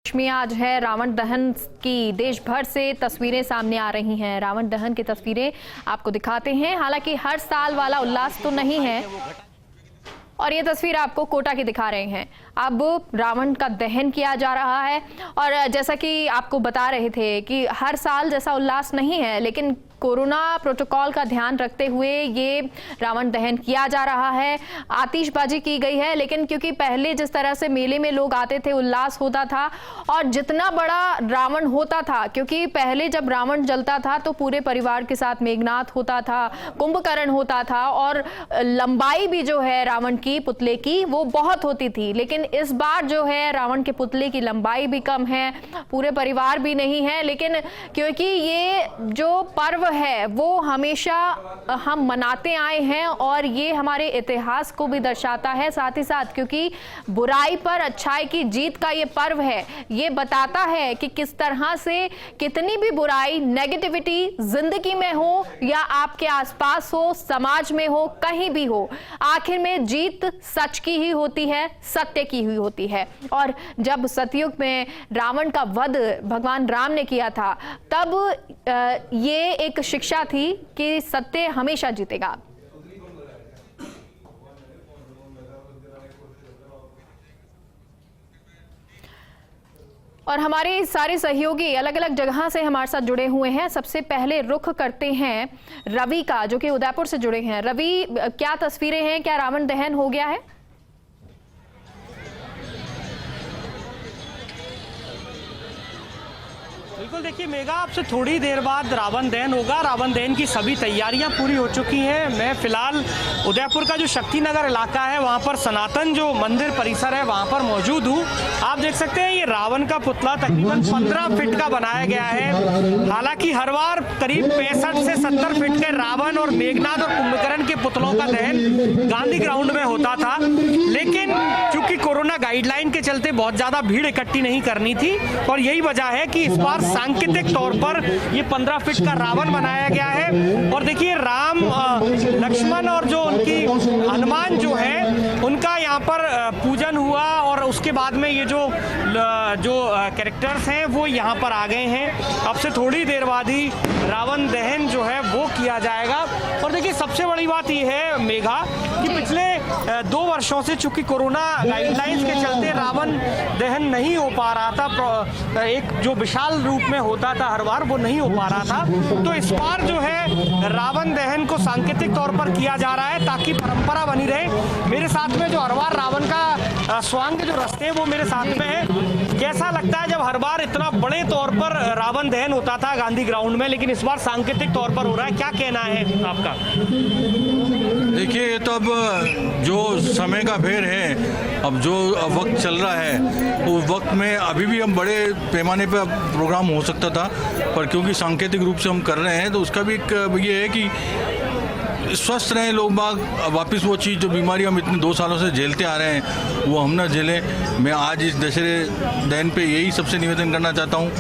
में आज है रावण दहन की देश भर से तस्वीरें सामने आ रही हैं। रावण दहन की तस्वीरें आपको दिखाते हैं। हालांकि हर साल वाला उल्लास तो नहीं है और ये तस्वीर आपको कोटा की दिखा रहे हैं। अब रावण का दहन किया जा रहा है और जैसा कि आपको बता रहे थे कि हर साल जैसा उल्लास नहीं है, लेकिन कोरोना प्रोटोकॉल का ध्यान रखते हुए ये रावण दहन किया जा रहा है। आतिशबाजी की गई है, लेकिन क्योंकि पहले जिस तरह से मेले में लोग आते थे, उल्लास होता था और जितना बड़ा रावण होता था, क्योंकि पहले जब रावण जलता था तो पूरे परिवार के साथ मेघनाद होता था, कुंभकर्ण होता था और लंबाई भी जो है रावण की पुतले की वो बहुत होती थी। लेकिन इस बार जो है रावण के पुतले की लंबाई भी कम है, पूरे परिवार भी नहीं है, लेकिन क्योंकि ये जो पर्व है वो हमेशा हम मनाते आए हैं और ये हमारे इतिहास को भी दर्शाता है। साथ ही साथ क्योंकि बुराई पर अच्छाई की जीत का ये पर्व है, ये बताता है कि किस तरह से कितनी भी बुराई, नेगेटिविटी जिंदगी में हो या आपके आसपास हो, समाज में हो, कहीं भी हो, आखिर में जीत सच की ही होती है, सत्य की ही होती है। और जब सतयुग में रावण का वध भगवान राम ने किया था, तब ये एक शिक्षा थी कि सत्य हमेशा जीतेगा। और हमारे सारे सहयोगी अलग अलग जगह से हमारे साथ जुड़े हुए हैं। सबसे पहले रुख करते हैं रवि का, जो कि उदयपुर से जुड़े हैं। रवि, क्या तस्वीरें हैं? क्या रावण दहन हो गया है? बिल्कुल, देखिए मेघा, आपसे थोड़ी देर बाद रावण दहन होगा। रावण दहन की सभी तैयारियां पूरी हो चुकी हैं। मैं फिलहाल उदयपुर का जो शक्तिनगर इलाका है वहां पर सनातन जो मंदिर परिसर है वहां पर मौजूद हूं। आप देख सकते हैं ये रावण का पुतला तकरीबन 15 फीट का बनाया गया है। हालांकि हर बार करीब 65 से 70 फीट के रावण और मेघनाद और कुंभकर्ण के पुतलों का दहन गांधी ग्राउंड में होता था, लेकिन चूंकि कोरोना गाइडलाइन के चलते बहुत ज्यादा भीड़ इकट्ठी नहीं करनी थी और यही वजह है कि इस बार सांकेतिक तौर पर ये 15 फीट का रावण बनाया गया है। और देखिए राम, लक्ष्मण और जो उनकी हनुमान जो है उनका यहाँ पर पूजन हुआ और उसके बाद में ये जो कैरेक्टर्स हैं वो यहाँ पर आ गए हैं। अब से थोड़ी देर बाद ही रावण दहन जो है वो किया जाएगा। और देखिए सबसे बड़ी बात ये है मेघा कि पिछले 2 वर्षों से चूंकि कोरोना गाइडलाइंस के चलते रावण दहन नहीं हो पा रहा था, एक जो विशाल रूप में होता था हर बार वो नहीं हो पा रहा था। तो इस बार जो है रावण दहन को सांकेतिक तौर पर किया जा रहा है ताकि परंपरा बनी रहे। मेरे साथ में जो हर बार रावण का स्वांग जो रस्ते हैं वो मेरे साथ में है। कैसा लगता है जब हर बार इतना बड़े तौर पर रावण दहन होता था गांधी ग्राउंड में, लेकिन इस बार सांकेतिक तौर पर हो रहा है? क्या कहना है आपका? देखिए, ये तो अब जो समय का फेर है, अब जो वक्त चल रहा है वो वक्त में अभी भी हम बड़े पैमाने पर प्रोग्राम हो सकता था, पर क्योंकि सांकेतिक रूप से हम कर रहे हैं तो उसका भी एक ये है कि स्वस्थ रहें लोग बाग, वापस वो चीज़ जो बीमारी हम इतने 2 सालों से झेलते आ रहे हैं वो हम ना झेलें। मैं आज इस दशहरे दहन पे यही सबसे निवेदन करना चाहता हूँ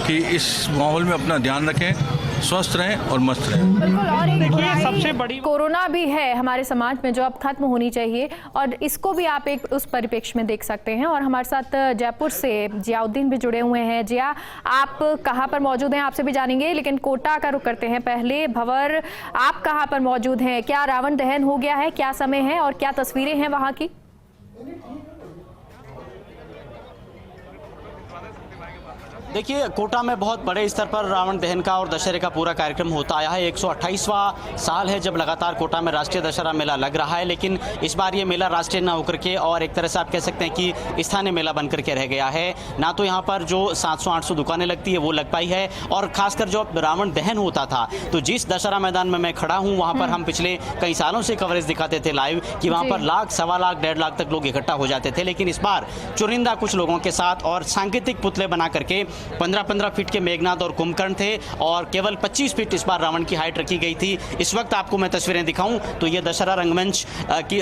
कि इस माहौल में अपना ध्यान रखें, स्वस्थ रहें और मस्त रहें। बिल्कुल। और एक देखिए सबसे बड़ी कोरोना भी है हमारे समाज में जो अब खत्म होनी चाहिए और इसको भी आप एक उस परिप्रेक्ष्य में देख सकते हैं। और हमारे साथ जयपुर से जियाउद्दीन भी जुड़े हुए हैं। जिया, आप कहाँ पर मौजूद हैं आपसे भी जानेंगे, लेकिन कोटा का रुख करते हैं पहले। भंवर, आप कहाँ पर मौजूद हैं? क्या रावण दहन हो गया है? क्या समय है और क्या तस्वीरें हैं वहाँ की? देखिए, कोटा में बहुत बड़े स्तर पर रावण दहन का और दशहरे का पूरा कार्यक्रम होता आया है। 128वां साल है जब लगातार कोटा में राष्ट्रीय दशहरा मेला लग रहा है, लेकिन इस बार ये मेला राष्ट्रीय ना होकर के और एक तरह से आप कह सकते हैं कि स्थानीय मेला बनकर के रह गया है। ना तो यहाँ पर जो 700-800 दुकानें लगती है वो लग पाई है, और खासकर जो रावण दहन होता था तो जिस दशहरा मैदान में मैं खड़ा हूँ वहाँ पर हम पिछले कई सालों से कवरेज दिखाते थे लाइव कि वहाँ पर लाख, 1.25 लाख, 1.5 लाख तक लोग इकट्ठा हो जाते थे। लेकिन इस बार चुनिंदा कुछ लोगों के साथ और सांकेतिक पुतले बना करके 15-15 फीट के मेघनाद और कुंभकर्ण थे और केवल 25 फीट इस बार रावण की हाइट रखी गई थी। इस वक्त आपको मैं तस्वीरें दिखाऊं तो ये दशहरा रंगमंच की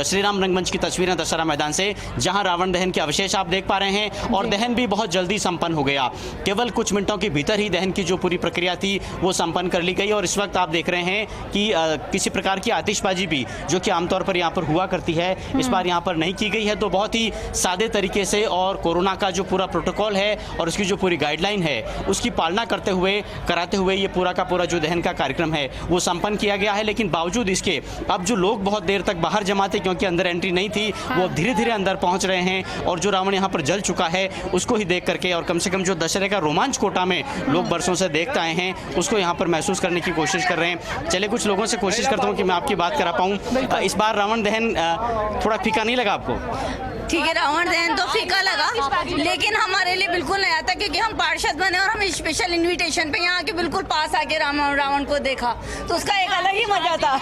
श्री राम रंगमंच की तस्वीरें दशहरा मैदान से, जहां रावण दहन के अवशेष आप देख पा रहे हैं और दहन भी बहुत जल्दी संपन्न हो गया। केवल कुछ मिनटों के भीतर ही दहन की जो पूरी प्रक्रिया थी वो संपन्न कर ली गई और इस वक्त आप देख रहे हैं कि किसी प्रकार की आतिशबाजी भी जो कि आमतौर पर यहाँ पर हुआ करती है इस बार यहाँ पर नहीं की गई है। तो बहुत ही सादे तरीके से और कोरोना का जो पूरा प्रोटोकॉल है और उसकी जो पूरी गाइडलाइन है उसकी पालना करते हुए कराते हुए ये पूरा का पूरा जो दहन का कार्यक्रम है वो संपन्न किया गया है। लेकिन बावजूद इसके अब जो लोग बहुत देर तक बाहर जमा थे क्योंकि अंदर एंट्री नहीं थी, वो अब धीरे धीरे अंदर पहुंच रहे हैं और जो रावण यहाँ पर जल चुका है उसको ही देख करके और कम से कम जो दशहरे का रोमांच कोटा में लोग बरसों से देखते आए हैं उसको यहाँ पर महसूस करने की कोशिश कर रहे हैं। चलिए कुछ लोगों से कोशिश करता हूँ कि मैं आपकी बात करा पाऊँ। इस बार रावण दहन थोड़ा फीका नहीं लगा आपको? ठीक है, रावण दहन तो फीका लगा लेकिन हमारे लिए बिल्कुल नया था क्योंकि हम पार्षद बने और हम स्पेशल इनविटेशन पे यहाँ के बिल्कुल पास आके रावण को देखा तो उसका एक अलग ही मजा था।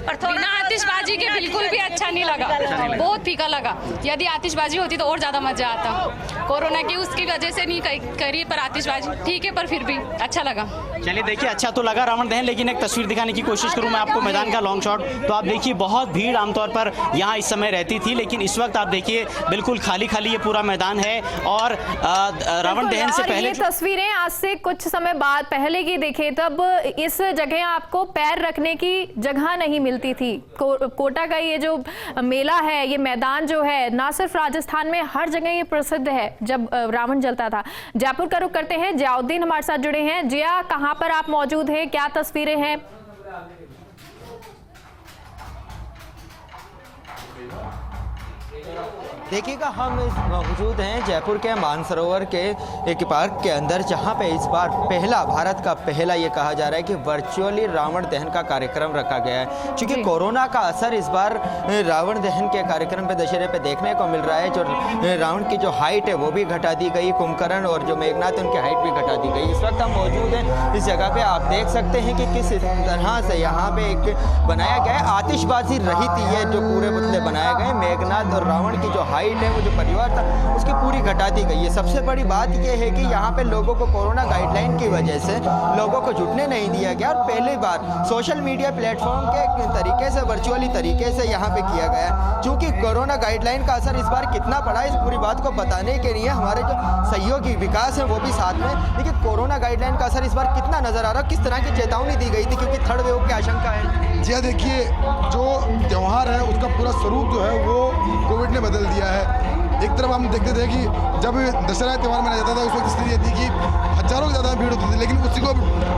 पर बिना आतिशबाजी के बिल्कुल भी अच्छा नहीं लगा, बहुत फीका लगा। यदि आतिशबाजी होती तो और ज्यादा मजा आता। कोरोना की उसकी वजह से नहीं करी पर आतिशबाजी ठीक है, पर फिर भी अच्छा लगा। चलिए देखिए, अच्छा तो लगा रावण दहन, लेकिन एक तस्वीर दिखाने की कोशिश करूं मैं आपको मैदान का लॉन्ग शॉट, तो आप देखिए बहुत भीड़ आमतौर पर यहाँ इस समय रहती थी, लेकिन इस वक्त आप देखिए बिल्कुल खाली खाली ये पूरा मैदान है। और रावण दहन से पहले ये तस्वीरें आज से कुछ समय बाद पहले की देखें तब इस जगह आपको पैर रखने की जगह नहीं मिलती थी। कोटा का ये जो मेला है, ये मैदान जो है ना सिर्फ राजस्थान में, हर जगह ये प्रसिद्ध है जब रावण जलता था। जयपुर का रुख करते हैं, जियाउद्दीन हमारे साथ जुड़े हैं। जिया, कहां पर आप मौजूद हैं, क्या तस्वीरें हैं? देखिएगा, हम मौजूद हैं जयपुर के मानसरोवर के एक पार्क के अंदर, जहां पे इस बार पहला, भारत का पहला ये कहा जा रहा है कि वर्चुअली रावण दहन का कार्यक्रम रखा गया है। क्योंकि कोरोना का असर इस बार रावण दहन के कार्यक्रम पे, दशहरे पे देखने को मिल रहा है। जो रावण की जो हाइट है वो भी घटा दी गई, कुंभकर्ण और जो मेघनाथ उनकी हाइट भी घटा दी गई। इस वक्त हम मौजूद हैं इस जगह पे, आप देख सकते हैं कि किस तरह से यहाँ पे एक बनाया गया है, आतिशबाजी रहित ये जो पूरे पुतले बनाए गए। मेघनाथ और रावण की जो हाइट है, वो जो परिवार था उसकी पूरी घटा दी गई है। सबसे बड़ी बात यह है कि यहाँ पे लोगों को कोरोना गाइडलाइन की वजह से लोगों को जुटने नहीं दिया गया और पहली बार सोशल मीडिया प्लेटफॉर्म के तरीके से, वर्चुअली तरीके से यहाँ पे किया गया। चूँकि कोरोना गाइडलाइन का असर इस बार कितना पड़ा, इस पूरी बात को बताने के लिए हमारे जो सहयोगी विकास है वो भी साथ में। देखिए कोरोना गाइडलाइन का असर इस बार कितना नजर आ रहा है, किस तरह की चेतावनी दी गई थी क्योंकि थर्ड वेव की आशंका है। जी देखिए, जो त्यौहार है उसका पूरा स्वरूप जो है वो कोविड ने बदल दिया है। एक तरफ हम देखते थे कि जब दशहरा त्यौहार मनाया जाता था उस वक्त स्थिति ये थी कि हजारों की ज़्यादा भीड़ होती थी, लेकिन उसी को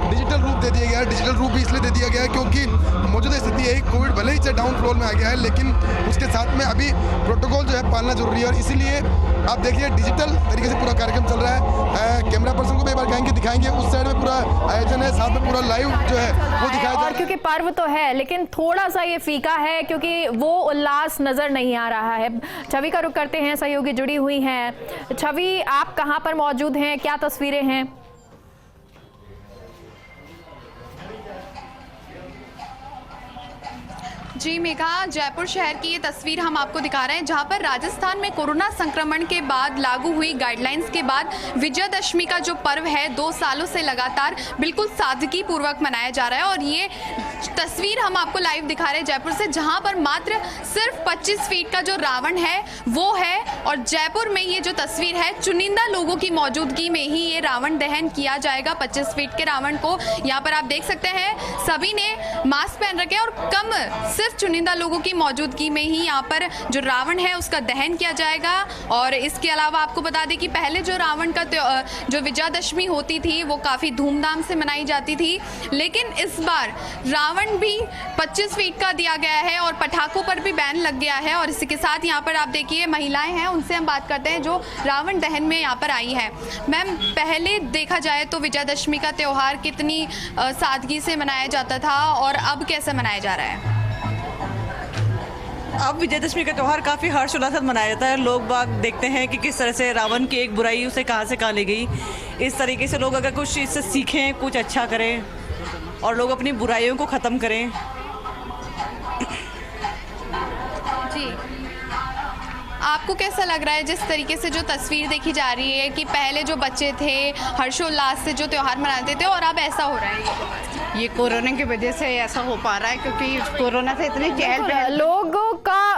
डिजिटल रूप दे दिया गया है। डिजिटल रूप भी इसलिए दे दिया गया है क्योंकि मौजूदा स्थिति है, कोविड भले ही डाउन फ्लोर में आ गया है, लेकिन उसके साथ में अभी प्रोटोकॉल जो है पालना जरूरी है और इसीलिए आप देखिए डिजिटल तरीके से पूरा कार्यक्रम चल रहा है। कैमरा पर्सन को भी एक बार कहेंगे, दिखाएंगे उस साइड में पूरा आयोजन है, साथ में पूरा लाइव जो है वो दिखाया जा रहा है। क्योंकि पर्व तो है लेकिन थोड़ा सा ये फीका है क्योंकि वो उल्लास नजर नहीं आ रहा है। छवि का रुख करते हैं, सहयोगी जुड़ी हुई हैं। छवि, आप कहां पर मौजूद हैं, क्या तस्वीरें हैं? जी मेघा, जयपुर शहर की ये तस्वीर हम आपको दिखा रहे हैं जहां पर राजस्थान में कोरोना संक्रमण के बाद लागू हुई गाइडलाइंस के बाद विजयदशमी का जो पर्व है 2 सालों से लगातार बिल्कुल सादगी पूर्वक मनाया जा रहा है। और ये तस्वीर हम आपको लाइव दिखा रहे हैं जयपुर से, जहां पर मात्र सिर्फ 25 फीट का जो रावण है वो है। और जयपुर में ये जो तस्वीर है, चुनिंदा लोगों की मौजूदगी में ही ये रावण दहन किया जाएगा। 25 फीट के रावण को यहाँ पर आप देख सकते हैं, सभी ने मास्क पहन रखे हैं और कम सिर्फ चुनिंदा लोगों की मौजूदगी में ही यहाँ पर जो रावण है उसका दहन किया जाएगा। और इसके अलावा आपको बता दें कि पहले जो रावण का जो विजयदशमी होती थी वो काफ़ी धूमधाम से मनाई जाती थी, लेकिन इस बार रावण भी 25 फीट का दिया गया है और पटाखों पर भी बैन लग गया है। और इसी के साथ यहाँ पर आप देखिए महिलाएं हैं, उनसे हम बात करते हैं जो रावण दहन में यहाँ पर आई है। मैम, पहले देखा जाए तो विजयदशमी का त्यौहार कितनी सादगी से मनाया जाता था और अब कैसे मनाया जा रहा है? अब विजयदशमी का त्यौहार काफ़ी हर्षोल्लास से मनाया जाता है। लोग बाग देखते हैं कि किस तरह से रावण की एक बुराई उसे कहाँ से कहाँ ले गई। इस तरीके से लोग अगर कुछ इससे सीखें, कुछ अच्छा करें और लोग अपनी बुराइयों को ख़त्म करें। जी, आपको कैसा लग रहा है जिस तरीके से जो तस्वीर देखी जा रही है कि पहले जो बच्चे थे हर्षोल्लास से जो त्यौहार मनाते थे और अब ऐसा हो रहा है? ये कोरोना की वजह से ऐसा हो पा रहा है, क्योंकि कोरोना से इतनी चहल पहल।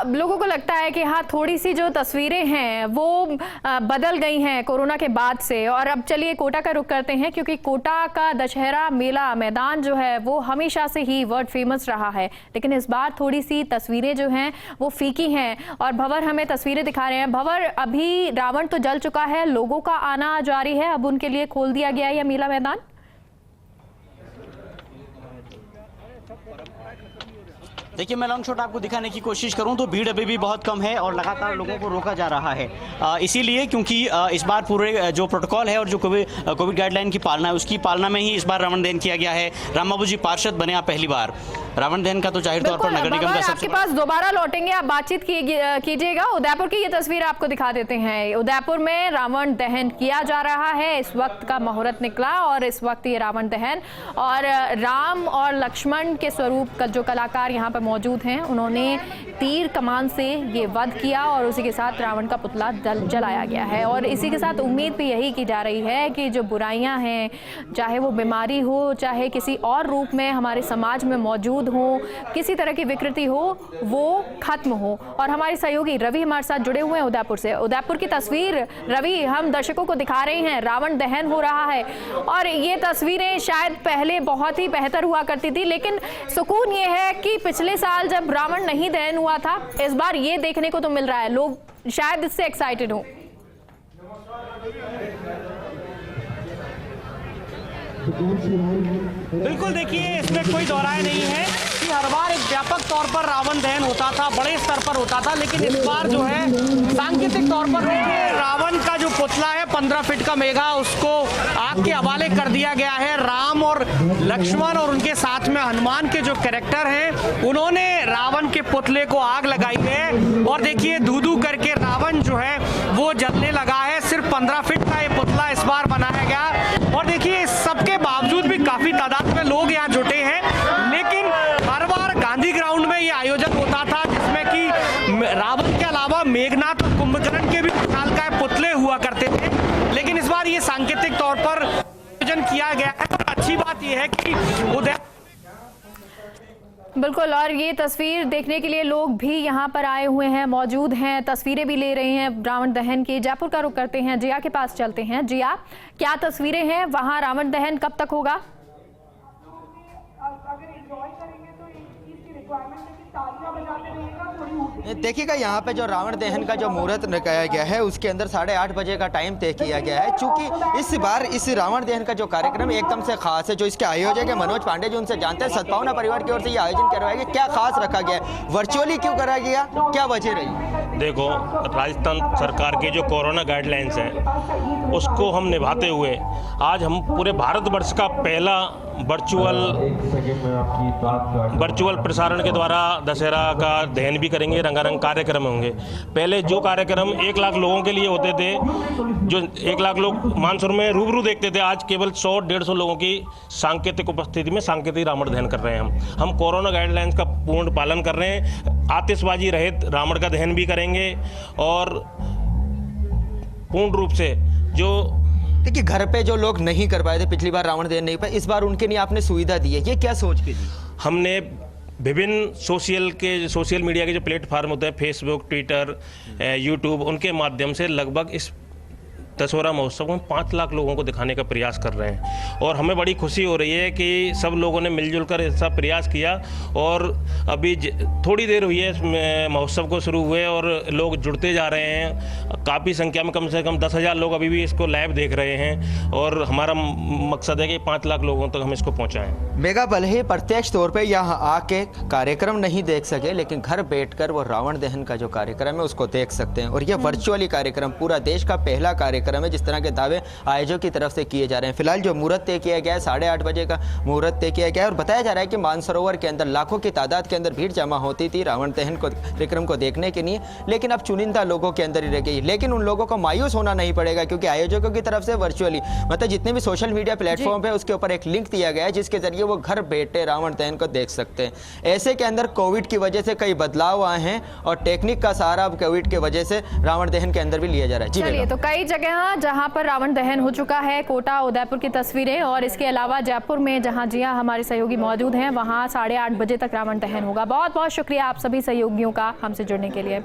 लोगों को लगता है कि हाँ, थोड़ी सी जो तस्वीरें हैं वो बदल गई हैं कोरोना के बाद से। और अब चलिए कोटा का रुख करते हैं, क्योंकि कोटा का दशहरा मेला मैदान जो है वो हमेशा से ही वर्ल्ड फेमस रहा है, लेकिन इस बार थोड़ी सी तस्वीरें जो हैं वो फीकी हैं। और भंवर हमें तस्वीरें दिखा रहे हैं। भंवर, अभी रावण तो जल चुका है, लोगों का आना जारी है, अब उनके लिए खोल दिया गया है यह मेला मैदान। देखिए, मैं लॉन्ग शॉट आपको दिखाने की कोशिश करूं तो भीड़ अभी भी बहुत कम है और लगातार लोगों को रोका जा रहा है, इसीलिए क्योंकि इस बार पूरे जो प्रोटोकॉल है और जो कोविड गाइडलाइन की पालना है उसकी पालना में ही इस बार रावण दहन किया गया है। राम बाबू जी पार्षद बने आप पहली बार, रावण दहन का तो जाहिर तौर पर नगर निगम का आपके पास दोबारा लौटेंगे, आप बातचीत कीजिएगा। उदयपुर की ये तस्वीर आपको दिखा देते हैं। उदयपुर में रावण दहन किया जा रहा है, इस वक्त का मुहूर्त निकला और इस वक्त ये रावण दहन, और राम और लक्ष्मण के स्वरूप का जो कलाकार यहाँ पर मौजूद हैं उन्होंने तीर कमान से ये वध किया और उसी के साथ रावण का पुतला जलाया गया है। और इसी के साथ उम्मीद भी यही की जा रही है कि जो बुराइयां हैं, चाहे वो बीमारी हो, चाहे किसी और रूप में हमारे समाज में मौजूद हो, किसी तरह की विकृति हो, वो खत्म हो। और हमारे सहयोगी रवि हमारे साथ जुड़े हुए हैं उदयपुर से। उदयपुर की तस्वीर रवि हम दर्शकों को दिखा रहे हैं, रावण दहन हो रहा है और ये तस्वीरें शायद पहले बहुत ही बेहतर हुआ करती थी, लेकिन सुकून ये है कि पिछले साल जब रावण नहीं दहन हुआ था, इस बार ये देखने को तो मिल रहा है, लोग शायद इससे एक्साइटेड हो। बिल्कुल, देखिए इसमें कोई दोहराए नहीं है कि हर बार एक व्यापक तौर पर रावण दहन होता था, बड़े स्तर पर होता था, लेकिन इस बार जो है सांकेतिक तौर पर रावण का जो पुतला है 15 फीट का मेगा, उसको आग के हवाले कर दिया गया है। राम और लक्ष्मण और उनके साथ में हनुमान के जो कैरेक्टर हैं उन्होंने रावण के पुतले को आग लगाई है और देखिए धू-धू करके रावण जो है वो जलने लगा है। सिर्फ 15 फीट का ये पुतला इस बार बनाया गया और देखिए सबके बावजूद भी काफी तादाद में लोग यहाँ जुटे हैं, लेकिन हर बार गांधी ग्राउंड में ये आयोजन होता था जिसमें कि रावण के अलावा मेघनाथ और कुंभकर्ण के भी विशालकाय पुतले हुआ करते थे, लेकिन इस बार ये सांकेतिक तौर पर आयोजन किया गया है। और अच्छी बात यह है कि उदय बिल्कुल, और ये तस्वीर देखने के लिए लोग भी यहाँ पर आए हुए हैं, मौजूद हैं, तस्वीरें भी ले रहे हैं रावण दहन की। जयपुर का रुख करते हैं, जिया के पास चलते हैं। जिया, क्या तस्वीरें हैं वहाँ, रावण दहन कब तक होगा? देखिएगा यहाँ पे जो रावण दहन का जो मुहूर्त लगाया गया है उसके अंदर 8:30 बजे का टाइम तय किया गया है। चूंकि इस बार इस रावण दहन का जो कार्यक्रम एकदम से खास है, जो इसके आयोजक है मनोज पांडे जी, उनसे जानते हैं। सद्भावना परिवार की ओर से ये आयोजन करवाया गया, क्या खास रखा गया, वर्चुअली क्यों कराया गया, क्या वजह रही? देखो, राजस्थान सरकार के जो कोरोना गाइडलाइंस हैं उसको हम निभाते हुए आज हम पूरे भारतवर्ष का पहला वर्चुअल प्रसारण के द्वारा दशहरा का दहन भी करेंगे, रंगारंग कार्यक्रम होंगे। पहले जो कार्यक्रम 1 लाख लोगों के लिए होते थे, जो 1 लाख लोग मानसून में रूबरू देखते थे, आज केवल 100-150 लोगों की सांकेतिक उपस्थिति में सांकेतिक रावण दहन कर रहे हैं। हम कोरोना गाइडलाइंस का पूर्ण पालन कर रहे हैं, आतिशबाजी रहित रावण का दहन भी करेंगे और पूर्ण रूप से जो देखिए घर पे जो लोग नहीं कर पाए थे पिछली बार रावण दहन नहीं पाए, इस बार उनके लिए आपने सुविधा दी है, ये क्या सोच के दी? हमने विभिन्न सोशल मीडिया के जो प्लेटफार्म होते हैं, फेसबुक, ट्विटर, यूट्यूब, उनके माध्यम से लगभग इस दशहरा महोत्सव को हम 5 लाख लोगों को दिखाने का प्रयास कर रहे हैं और हमें बड़ी खुशी हो रही है कि सब लोगों ने मिलजुल कर ऐसा प्रयास किया। और अभी थोड़ी देर हुई है इस महोत्सव को शुरू हुए और लोग जुड़ते जा रहे हैं, काफ़ी संख्या में, कम से कम 10,000 लोग अभी भी इसको लाइव देख रहे हैं और हमारा मकसद है कि 5 लाख लोगों तक हम इसको पहुँचाएँ। मेगा भले ही प्रत्यक्ष तौर पर यहाँ आके कार्यक्रम नहीं देख सके, लेकिन घर बैठकर वो रावण दहन का जो कार्यक्रम है उसको देख सकते हैं और ये वर्चुअली कार्यक्रम, पूरा देश का पहला कार्यक्रम कार्यक्रम है, जिस तरह के दावे आयोजकों की तरफ से किए जा रहे हैं। फिलहाल जो मुहूर्त तय किया गया है 8:30 बजे का मुहूर्त तय किया गया है और बताया जा रहा है कि मानसरोवर के अंदर लाखों की तादाद के अंदर भीड़ जमा होती थी रावण दहन को कार्यक्रम को देखने के लिए, लेकिन अब चुनिंदा लोगों के अंदर ही रह गई। लेकिन उन लोगों को मायूस होना नहीं पड़ेगा, क्योंकि आयोजकों की तरफ से वर्चुअली मतलब जितने भी सोशल मीडिया प्लेटफॉर्म है उसके ऊपर एक लिंक दिया गया है जिसके जरिए वो घर बैठे रावण दहन को देख सकते हैं। ऐसे के अंदर कोविड की वजह से कई बदलाव आए हैं और टेक्निक का सहारा अब कोविड की वजह से रावण दहन के अंदर भी लिया जा रहा है। जी चलिए, तो कई जगह जहां पर रावण दहन हो चुका है, कोटा उदयपुर की तस्वीरें, और इसके अलावा जयपुर में जहां जिया हमारे सहयोगी मौजूद हैं वहां 8:30 बजे तक रावण दहन होगा। बहुत बहुत शुक्रिया आप सभी सहयोगियों का हमसे जुड़ने के लिए।